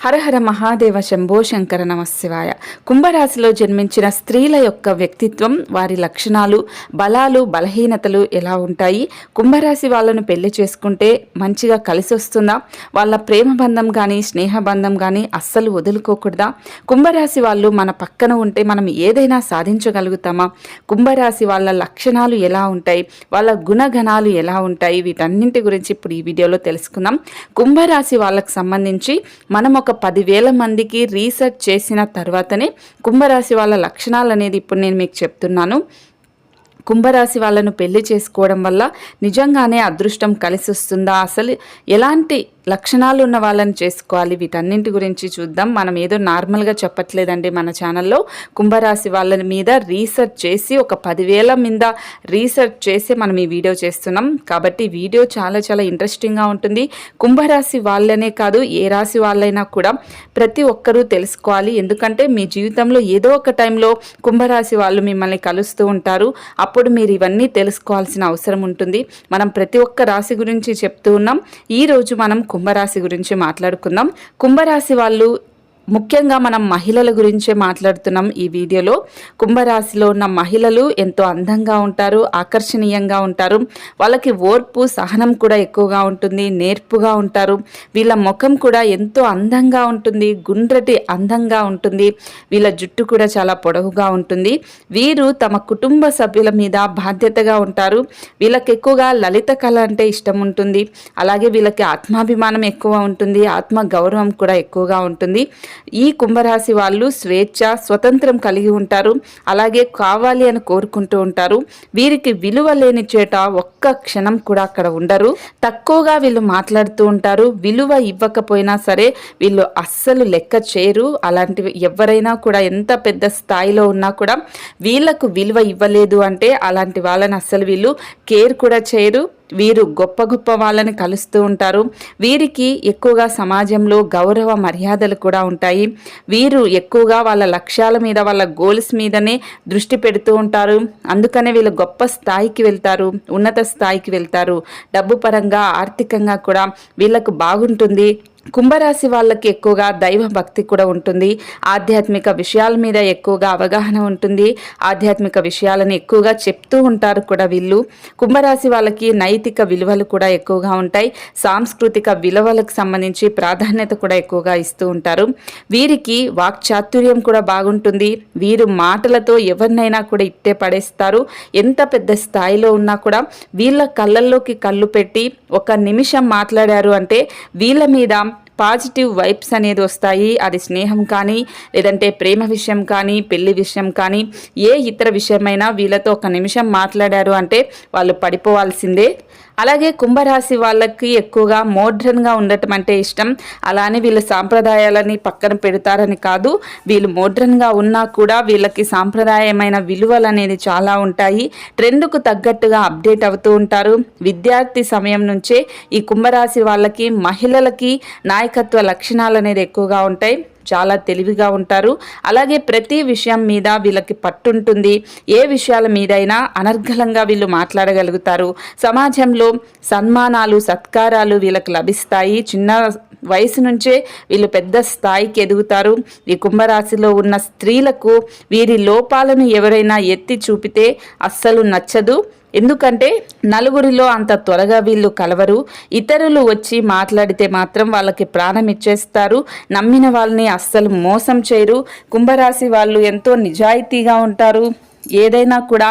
హరహర మహాదేవ శంభో శంకర నమశివాయ. కుంభరాశిలో జన్మించిన స్త్రీల యొక్క వ్యక్తిత్వం, వారి లక్షణాలు, బలాలు, బలహీనతలు ఎలా ఉంటాయి? కుంభరాశి వాళ్ళను పెళ్లి చేసుకుంటే మంచిగా కలిసి వస్తుందా? వాళ్ళ ప్రేమ బంధం కానీ స్నేహ బంధం కానీ అస్సలు వదులుకోకూడదా? కుంభరాశి వాళ్ళు మన పక్కన ఉంటే మనం ఏదైనా సాధించగలుగుతామా? కుంభరాశి వాళ్ళ లక్షణాలు ఎలా ఉంటాయి? వాళ్ళ గుణగణాలు ఎలా ఉంటాయి? వీటన్నింటి గురించి ఇప్పుడు ఈ వీడియోలో తెలుసుకుందాం. కుంభరాశి వాళ్ళకు సంబంధించి మనం ఒక 10,000 మందికి రీసెర్చ్ చేసిన తర్వాతనే కుంభరాశి వాళ్ళ లక్షణాలు అనేది ఇప్పుడు నేను మీకు చెప్తున్నాను. కుంభరాశి వాళ్ళను పెళ్లి చేసుకోవడం వల్ల నిజంగానే అదృష్టం కలిసి వస్తుందా? అసలు ఎలాంటి లక్షణాలు ఉన్న వాళ్ళని చేసుకోవాలి? వీటన్నింటి గురించి చూద్దాం. మనం ఏదో నార్మల్గా చెప్పట్లేదండి. మన ఛానల్లో కుంభరాశి వాళ్ళ మీద రీసెర్చ్ చేసి ఒక 10,000 మీద రీసెర్చ్ చేసి మనం ఈ వీడియో చేస్తున్నాం. కాబట్టి వీడియో చాలా చాలా ఇంట్రెస్టింగ్గా ఉంటుంది. కుంభరాశి వాళ్ళనే కాదు, ఏ రాశి వాళ్ళైనా కూడా ప్రతి ఒక్కరూ తెలుసుకోవాలి. ఎందుకంటే మీ జీవితంలో ఏదో ఒక టైంలో కుంభరాశి వాళ్ళు మిమ్మల్ని కలుస్తూ ఉంటారు. అప్పుడు మీరు ఇవన్నీ తెలుసుకోవాల్సిన అవసరం ఉంటుంది. మనం ప్రతి ఒక్క రాశి గురించి చెప్తూ ఉన్నాం. ఈరోజు మనం కుంభరాశి గురించి మాట్లాడుకుందాం. కుంభరాశి వాళ్ళు ముఖ్యంగా మనం మహిళల గురించే మాట్లాడుతున్నాం ఈ వీడియోలో. కుంభరాశిలో ఉన్న మహిళలు ఎంతో అందంగా ఉంటారు, ఆకర్షణీయంగా ఉంటారు. వాళ్ళకి ఓర్పు, సహనం కూడా ఎక్కువగా ఉంటుంది, నేర్పుగా ఉంటారు. వీళ్ళ ముఖం కూడా ఎంతో అందంగా ఉంటుంది, గుండ్రటి అందంగా ఉంటుంది. వీళ్ళ జుట్టు కూడా చాలా పొడవుగా ఉంటుంది. వీరు తమ కుటుంబ సభ్యుల మీద బాధ్యతగా ఉంటారు. వీళ్ళకి ఎక్కువగా లలిత కళ అంటే ఇష్టం ఉంటుంది. అలాగే వీళ్ళకి ఆత్మాభిమానం ఎక్కువ ఉంటుంది, ఆత్మ గౌరవం కూడా ఎక్కువగా ఉంటుంది. ఈ కుంభరాశి వాళ్ళు స్వేచ్ఛ, స్వతంత్రం కలిగి ఉంటారు. అలాగే కావాలి అని కోరుకుంటూ ఉంటారు. వీరికి విలువ లేని చేట ఒక్క క్షణం కూడా అక్కడ ఉండరు. తక్కువగా వీళ్ళు మాట్లాడుతూ ఉంటారు. విలువ ఇవ్వకపోయినా సరే వీళ్ళు అస్సలు లెక్క చేయరు. అలాంటివి ఎవరైనా కూడా ఎంత పెద్ద స్థాయిలో ఉన్నా కూడా వీళ్ళకు విలువ ఇవ్వలేదు అంటే అలాంటి వాళ్ళని అస్సలు వీళ్ళు కేర్ కూడా చేయరు. వీరు గొప్ప గొప్ప వాళ్ళని కలుస్తూ ఉంటారు. వీరికి ఎక్కువగా సమాజంలో గౌరవ మర్యాదలు కూడా ఉంటాయి. వీరు ఎక్కువగా వాళ్ళ లక్ష్యాల మీద, వాళ్ళ గోల్స్ మీదనే దృష్టి పెడుతూ ఉంటారు. అందుకనే వీళ్ళు గొప్ప స్థాయికి వెళ్తారు, ఉన్నత స్థాయికి వెళ్తారు. డబ్బు పరంగా, ఆర్థికంగా కూడా వీళ్ళకు బాగుంటుంది. కుంభరాశి వాళ్ళకి ఎక్కువగా దైవ భక్తి కూడా ఉంటుంది. ఆధ్యాత్మిక విషయాల మీద ఎక్కువగా అవగాహన ఉంటుంది. ఆధ్యాత్మిక విషయాలను ఎక్కువగా చెప్తూ ఉంటారు కూడా వీళ్ళు. కుంభరాశి వాళ్ళకి నైతిక విలువలు కూడా ఎక్కువగా ఉంటాయి. సాంస్కృతిక విలువలకు సంబంధించి ప్రాధాన్యత కూడా ఎక్కువగా ఇస్తూ ఉంటారు. వీరికి వాక్చాతుర్యం కూడా బాగుంటుంది. వీరు మాటలతో ఎవరినైనా కూడా ఇట్టే పడేస్తారు. ఎంత పెద్ద స్థాయిలో ఉన్నా కూడా వీళ్ళ కళ్ళల్లోకి కళ్ళు పెట్టి ఒక నిమిషం మాట్లాడారు అంటే వీళ్ళ మీద పాజిటివ్ వైబ్స్ అనేది వస్తాయి. అది స్నేహం కానీ, లేదంటే ప్రేమ విషయం కానీ, పెళ్లి విషయం కానీ, ఏ ఇతర విషయమైనా వీళ్ళతో ఒక నిమిషం మాట్లాడారు అంటే వాళ్ళు పడిపోవాల్సిందే. అలాగే కుంభరాశి వాళ్ళకి ఎక్కువగా మోడ్రన్గా ఉండటం అంటే ఇష్టం. అలానే వీళ్ళ సాంప్రదాయాలని పక్కన పెడతారని కాదు, వీళ్ళు మోడ్రన్గా ఉన్నా కూడా వీళ్ళకి సాంప్రదాయమైన విలువలు అనేది చాలా ఉంటాయి. ట్రెండ్కు తగ్గట్టుగా అప్డేట్ అవుతూ ఉంటారు. విద్యార్థి సమయం నుంచే ఈ కుంభరాశి వాళ్ళకి, మహిళలకి నాయకత్వ లక్షణాలు అనేది ఎక్కువగా ఉంటాయి. చాలా తెలివిగా ఉంటారు. అలాగే ప్రతి విషయం మీద వీళ్ళకి పట్టుంటుంది. ఏ విషయాల మీదైనా అనర్గళంగా వీళ్ళు మాట్లాడగలుగుతారు. సమాజంలో సన్మానాలు, సత్కారాలు వీళ్ళకి లభిస్తాయి. చిన్న వయసు నుంచే వీళ్ళు పెద్ద స్థాయికి ఎదుగుతారు. ఈ కుంభరాశిలో ఉన్న స్త్రీలకు వీరి లోపాలను ఎవరైనా ఎత్తి చూపితే అస్సలు నచ్చదు. ఎందుకంటే నలుగురిలో అంత త్వరగా వీళ్ళు కలవరు. ఇతరులు వచ్చి మాట్లాడితే మాత్రం వాళ్ళకి ప్రాణం ఇచ్చేస్తారు. నమ్మిన వాళ్ళని అస్సలు మోసం చేయరు. కుంభరాశి వాళ్ళు ఎంతో నిజాయితీగా ఉంటారు. ఏదైనా కూడా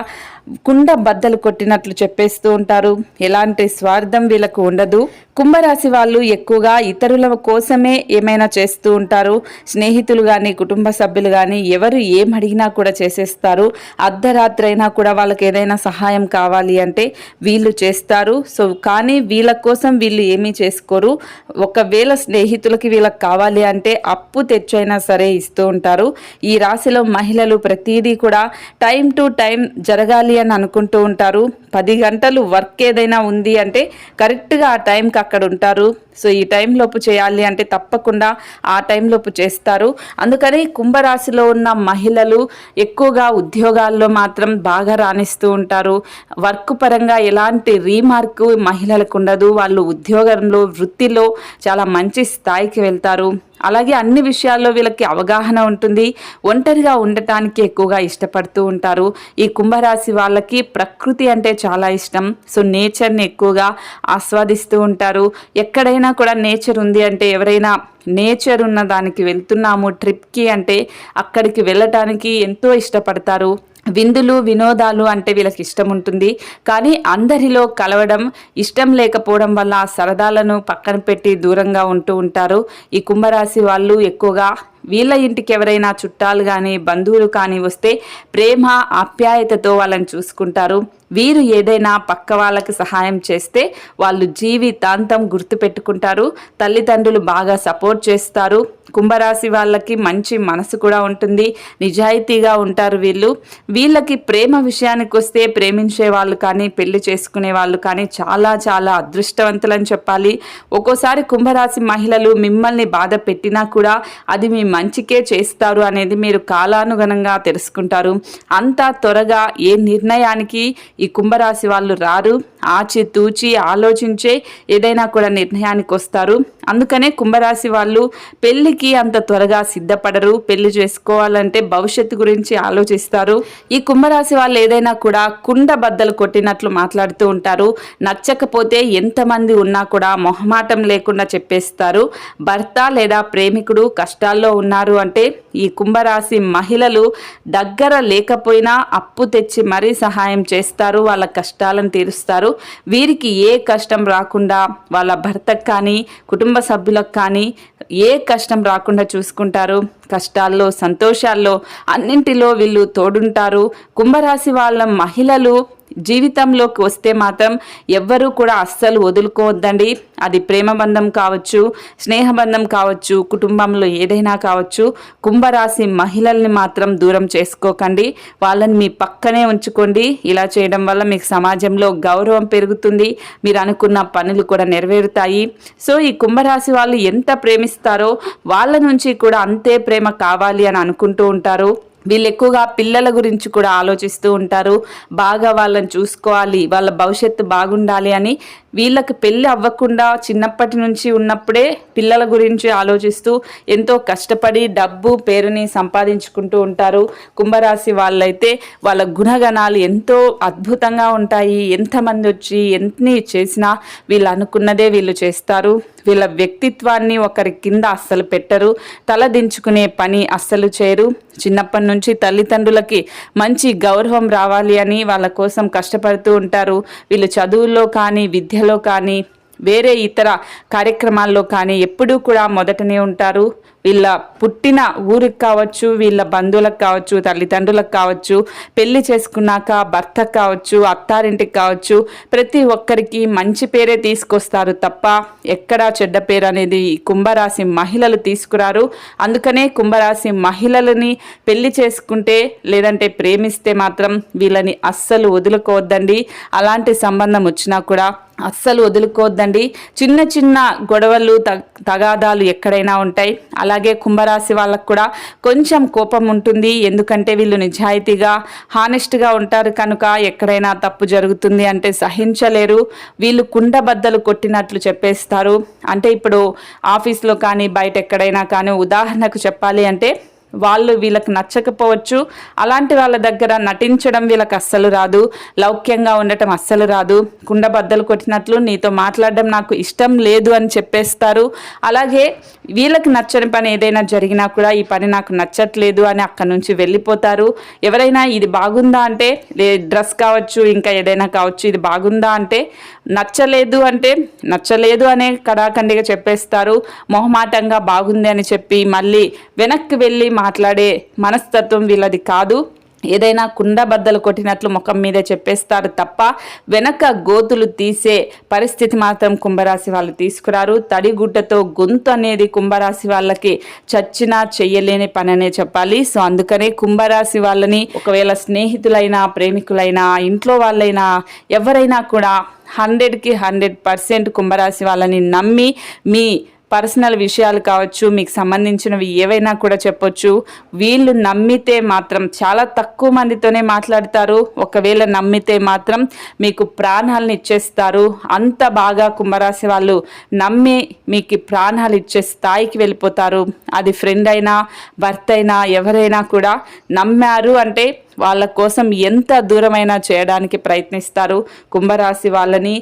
కుండ బద్దలు కొట్టినట్లు చెప్పేస్తూ ఉంటారు. ఎలాంటి స్వార్థం వీళ్ళకు ఉండదు. కుంభరాశి వాళ్ళు ఎక్కువగా ఇతరుల కోసమే ఏమైనా చేస్తూ ఉంటారు. స్నేహితులు కానీ, కుటుంబ సభ్యులు కానీ ఎవరు ఏం అడిగినా కూడా చేసేస్తారు. అర్ధరాత్రి అయినా కూడా వాళ్ళకి ఏదైనా సహాయం కావాలి అంటే వీళ్ళు చేస్తారు. సో కానీ వీళ్ళ కోసం వీళ్ళు ఏమీ చేసుకోరు. ఒకవేళ స్నేహితులకి వీళ్ళకి కావాలి అంటే అప్పు తెచ్చైనా సరే ఇస్తూ ఉంటారు. ఈ రాశిలో మహిళలు ప్రతిదీ కూడా టైం టు టైం జరగాలి అని అనుకుంటూ ఉంటారు. 10 గంటలు వర్క్ ఏదైనా ఉంది అంటే కరెక్ట్గా ఆ టైంకి అక్కడ ఉంటారు. సో ఈ టైంలోపు చేయాలి అంటే తప్పకుండా ఆ టైంలోపు చేస్తారు. అందుకని కుంభరాశిలో ఉన్న మహిళలు ఎక్కువగా ఉద్యోగాల్లో మాత్రం బాగా రాణిస్తూ ఉంటారు. వర్క్ పరంగా ఎలాంటి రీమార్క్ మహిళలకు ఉండదు. వాళ్ళు ఉద్యోగంలో వృత్తిలో చాలా మంచి స్థాయికి వెళ్తారు. అలాగే అన్ని విషయాల్లో వీళ్ళకి అవగాహన ఉంటుంది. ఒంటరిగా ఉండటానికి ఎక్కువగా ఇష్టపడుతూ ఉంటారు. ఈ కుంభరాశి వాళ్ళకి ప్రకృతి అంటే చాలా ఇష్టం. సో నేచర్ని ఎక్కువగా ఆస్వాదిస్తూ ఉంటారు. ఎక్కడైనా కూడా నేచర్ ఉంది అంటే, ఎవరైనా నేచర్ ఉన్న దానికి వెళ్తున్నాము ట్రిప్కి అంటే అక్కడికి వెళ్ళటానికి ఎంతో ఇష్టపడతారు. విందులు వినోదాలు అంటే వీళ్ళకి ఇష్టం ఉంటుంది. కానీ అందరిలో కలవడం ఇష్టం లేకపోవడం వల్ల ఆ సరదాలను పక్కన పెట్టి దూరంగా ఉంటూ ఉంటారు. ఈ కుంభరాశి వాళ్ళు ఎక్కువగా వీళ్ళ ఇంటికి ఎవరైనా చుట్టాలు కానీ బంధువులు కానీ వస్తే ప్రేమ ఆప్యాయతతో వాళ్ళని చూసుకుంటారు. వీరు ఏదైనా పక్క వాళ్ళకి సహాయం చేస్తే వాళ్ళు జీవితాంతం గుర్తుపెట్టుకుంటారు. తల్లిదండ్రులు బాగా సపోర్ట్ చేస్తారు. కుంభరాశి వాళ్ళకి మంచి మనసు కూడా ఉంటుంది. నిజాయితీగా ఉంటారు వీళ్ళకి ప్రేమ విషయానికి వస్తే ప్రేమించే వాళ్ళు కానీ పెళ్లి చేసుకునే వాళ్ళు కానీ చాలా చాలా అదృష్టవంతులని చెప్పాలి. ఒక్కోసారి కుంభరాశి మహిళలు మిమ్మల్ని బాధ పెట్టినా కూడా అది మీ మంచికే చేస్తారు అనేది మీరు కాలానుగుణంగా తెలుసుకుంటారు. అంత త్వరగా ఏ నిర్ణయానికి ఈ కుంభరాశి వాళ్ళు రారు. ఆచితూచి ఆలోచించే ఏదైనా కూడా నిర్ణయానికి వస్తారు. అందుకనే కుంభరాశి వాళ్ళు పెళ్లికి అంత త్వరగా సిద్ధపడరు. పెళ్లి చేసుకోవాలంటే భవిష్యత్తు గురించి ఆలోచిస్తారు. ఈ కుంభరాశి వాళ్ళు ఏదైనా కూడా కుండ బద్దలు కొట్టినట్లు మాట్లాడుతూ ఉంటారు. నచ్చకపోతే ఎంతమంది ఉన్నా కూడా మొహమాటం లేకుండా చెప్పేస్తారు. భర్త లేదా ప్రేమికుడు కష్టాల్లో ఉన్నారు అంటే ఈ కుంభరాశి మహిళలు దగ్గర లేకపోయినా అప్పు తెచ్చి మరీ సహాయం చేస్తారు. వాళ్ళ కష్టాలను తీరుస్తారు. వీరికి ఏ కష్టం రాకుండా వాళ్ళ భర్తకు కానీ కుటుంబ సభ్యులకు కానీ ఏ కష్టం రాకుండా చూసుకుంటారు. కష్టాల్లో సంతోషాల్లో అన్నింటిలో వీళ్ళు తోడుంటారు. కుంభరాశి వాళ్ళ మహిళలు జీవితంలోకి వస్తే మాత్రం ఎవ్వరూ కూడా అస్సలు వదులుకోవద్దండి. అది ప్రేమ బంధం కావచ్చు, స్నేహబంధం కావచ్చు, కుటుంబంలో ఏదైనా కావచ్చు. కుంభరాశి మహిళల్ని మాత్రం దూరం చేసుకోకండి. వాళ్ళని మీ పక్కనే ఉంచుకోండి. ఇలా చేయడం వల్ల మీకు సమాజంలో గౌరవం పెరుగుతుంది. మీరు అనుకున్న పనులు కూడా నెరవేరుతాయి. సో ఈ కుంభరాశి వాళ్ళు ఎంత ప్రేమిస్తారో వాళ్ళ నుంచి కూడా అంతే ప్రేమ కావాలి అని అనుకుంటూ ఉంటారు. వీళ్ళు ఎక్కువగా పిల్లల గురించి కూడా ఆలోచిస్తూ ఉంటారు. బాగా వాళ్ళని చూసుకోవాలి, వాళ్ళ భవిష్యత్తు బాగుండాలి అని వీళ్ళకి పెళ్ళి అవ్వకుండా చిన్నప్పటి నుంచి ఉన్నప్పుడే పిల్లల గురించి ఆలోచిస్తూ ఎంతో కష్టపడి డబ్బు పేరుని సంపాదించుకుంటూ ఉంటారు. కుంభరాశి వాళ్ళైతే వాళ్ళ గుణగణాలు ఎంతో అద్భుతంగా ఉంటాయి. ఎంతమంది వచ్చి ఎన్ని చేసినా వీళ్ళు అనుకున్నదే వీళ్ళు చేస్తారు. వీళ్ళ వ్యక్తిత్వాన్ని ఒకరి కింద అస్సలు పెట్టరు. తల దించుకునే పని అస్సలు చేయరు. చిన్నప్పటి నుంచి తల్లిదండ్రులకి మంచి గౌరవం రావాలి అని వాళ్ళ కోసం కష్టపడుతూ ఉంటారు. వీళ్ళు చదువుల్లో కానీ విద్యలో కానీ వేరే ఇతర కార్యక్రమాల్లో కానీ ఎప్పుడూ కూడా మొదటనే ఉంటారు. వీళ్ళ పుట్టిన ఊరికి కావచ్చు, వీళ్ళ బంధువులకు కావచ్చు, తల్లిదండ్రులకు కావచ్చు, పెళ్లి చేసుకున్నాక భర్తకు కావచ్చు, అత్తారింటికి కావచ్చు, ప్రతి ఒక్కరికి మంచి పేరే తీసుకొస్తారు తప్ప ఎక్కడా చెడ్డ పేరు అనేది కుంభరాశి మహిళలు తీసుకురారు. అందుకనే కుంభరాశి మహిళలని పెళ్లి చేసుకుంటే లేదంటే ప్రేమిస్తే మాత్రం వీళ్ళని అస్సలు వదులుకోవద్దండి. అలాంటి సంబంధం వచ్చినా కూడా అస్సలు వదులుకోవద్దండి. చిన్న చిన్న గొడవలు తగాదాలు ఎక్కడైనా ఉంటాయి. అలాగే కుంభరాశి వాళ్ళకు కూడా కొంచెం కోపం ఉంటుంది. ఎందుకంటే వీళ్ళు నిజాయితీగా హానెస్ట్గా ఉంటారు కనుక ఎక్కడైనా తప్పు జరుగుతుంది అంటే సహించలేరు. వీళ్ళు కుండ బద్దలు కొట్టినట్లు చెప్పేస్తారు. అంటే ఇప్పుడు ఆఫీస్లో కానీ బయట ఎక్కడైనా కానీ ఉదాహరణకు చెప్పాలి అంటే వాళ్ళు వీళ్ళకి నచ్చకపోవచ్చు. అలాంటి వాళ్ళ దగ్గర నటించడం వీళ్ళకి అస్సలు రాదు. లౌక్యంగా ఉండటం అస్సలు రాదు. కుండ బద్దలు కొట్టినట్లు నీతో మాట్లాడడం నాకు ఇష్టం లేదు అని చెప్పేస్తారు. అలాగే వీళ్ళకి నచ్చని పని ఏదైనా జరిగినా కూడా ఈ పని నాకు నచ్చట్లేదు అని అక్కడి నుంచి వెళ్ళిపోతారు. ఎవరైనా ఇది బాగుందా అంటే డ్రెస్ కావచ్చు, ఇంకా ఏదైనా కావచ్చు, ఇది బాగుందా అంటే నచ్చలేదు అనే కడాఖండిగా చెప్పేస్తారు. మొహమాటంగా బాగుంది అని చెప్పి మళ్ళీ వెనక్కి వెళ్ళి మాట్లాడే మనస్తత్వం వీళ్ళది కాదు. ఏదైనా కుండ బద్దలు కొట్టినట్లు ముఖం మీద చెప్పేస్తారు తప్ప వెనక గోతులు తీసే పరిస్థితి మాత్రం కుంభరాశి వాళ్ళు తీసుకురారు. తడిగుడ్డతో గొంతు అనేది కుంభరాశి వాళ్ళకి చచ్చినా చెయ్యలేని పని అనే చెప్పాలి. సో అందుకనే కుంభరాశి వాళ్ళని ఒకవేళ స్నేహితులైనా, ప్రేమికులైనా, ఇంట్లో వాళ్ళైనా, ఎవరైనా కూడా 100కి 100% కుంభరాశి వాళ్ళని నమ్మి మీ పర్సనల్ విషయాలు కావచ్చు, మీకు సంబంధించినవి ఏవైనా కూడా చెప్పొచ్చు. వీళ్ళు నమ్మితే మాత్రం చాలా తక్కువ మందితోనే మాట్లాడతారు. ఒకవేళ నమ్మితే మాత్రం మీకు ప్రాణాలను ఇచ్చేస్తారు. అంత బాగా కుంభరాశి వాళ్ళు నమ్మి మీకు ప్రాణాలు ఇచ్చే స్థాయికి వెళ్ళిపోతారు. అది ఫ్రెండ్ అయినా, భర్త అయినా, ఎవరైనా కూడా నమ్మారు అంటే వాళ్ళ కోసం ఎంత దూరమైనా చేయడానికి ప్రయత్నిస్తారు. కుంభరాశి వాళ్ళని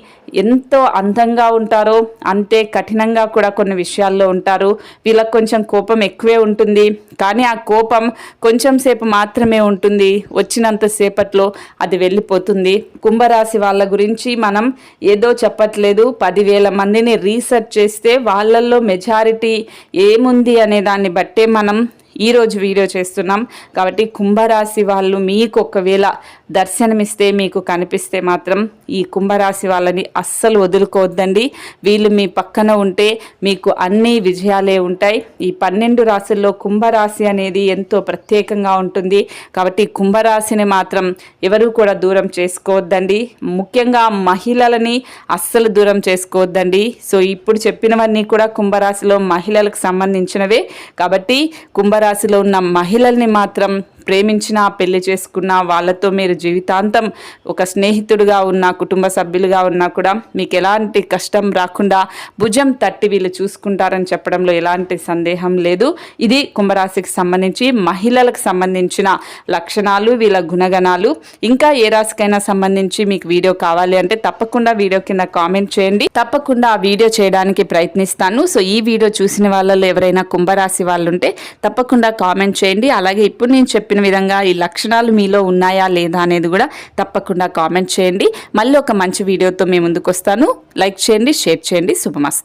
ఎంతో అందంగా ఉంటారో అంతే కఠినంగా కూడా కొన్ని విషయాల్లో ఉంటారు. వీళ్ళకి కొంచెం కోపం ఎక్కువే ఉంటుంది, కానీ ఆ కోపం కొంచెం సేపు మాత్రమే ఉంటుంది. వచ్చినంతసేపట్లో అది వెళ్ళిపోతుంది. కుంభరాశి వాళ్ళ గురించి మనం ఏదో చెప్పట్లేదు. 10,000 మందిని రీసెర్చ్ చేస్తే వాళ్ళల్లో మెజారిటీ ఏముంది అనే దాన్ని బట్టే మనం ఈరోజు వీడియో చేస్తున్నాం. కాబట్టి కుంభరాశి వాళ్ళు మీకు ఒకవేళ దర్శనమిస్తే, మీకు కనిపిస్తే మాత్రం ఈ కుంభరాశి వాళ్ళని అస్సలు వదులుకోవద్దండి. వీళ్ళు మీ పక్కన ఉంటే మీకు అన్ని విజయాలే ఉంటాయి. ఈ 12 రాశుల్లో కుంభరాశి అనేది ఎంతో ప్రత్యేకంగా ఉంటుంది. కాబట్టి కుంభరాశిని మాత్రం ఎవరు కూడా దూరం చేసుకోవద్దండి. ముఖ్యంగా మహిళలని అస్సలు దూరం చేసుకోవద్దండి. సో ఇప్పుడు చెప్పినవన్నీ కూడా కుంభరాశిలో మహిళలకు సంబంధించినవే. కాబట్టి కుంభరాశిలో ఉన్న మహిళల్ని మాత్రం ప్రేమించినా, పెళ్లి చేసుకున్నా, వాళ్ళతో మీరు జీవితాంతం ఒక స్నేహితుడిగా ఉన్నా, కుటుంబ సభ్యులుగా ఉన్నా కూడా మీకు ఎలాంటి కష్టం రాకుండా భుజం తట్టి వీళ్ళు చూసుకుంటారని చెప్పడంలో ఎలాంటి సందేహం లేదు. ఇది కుంభరాశికి సంబంధించి మహిళలకు సంబంధించిన లక్షణాలు, వీళ్ళ గుణగణాలు. ఇంకా ఏ రాశికైనా సంబంధించి మీకు వీడియో కావాలి అంటే తప్పకుండా వీడియో కింద కామెంట్ చేయండి. తప్పకుండా ఆ వీడియో చేయడానికి ప్రయత్నిస్తాను. సో ఈ వీడియో చూసిన వాళ్ళలో ఎవరైనా కుంభరాశి వాళ్ళు ఉంటే తప్పకుండా కామెంట్ చేయండి. అలాగే ఇప్పుడు నేను చెప్పిన విధంగా ఈ లక్షణాలు మీలో ఉన్నాయా లేదా అనేది కూడా తప్పకుండా కామెంట్ చేయండి. మళ్ళీ ఒక మంచి వీడియోతో మీ ముందుకు వస్తాను. లైక్ చేయండి, షేర్ చేయండి. శుభమస్తు.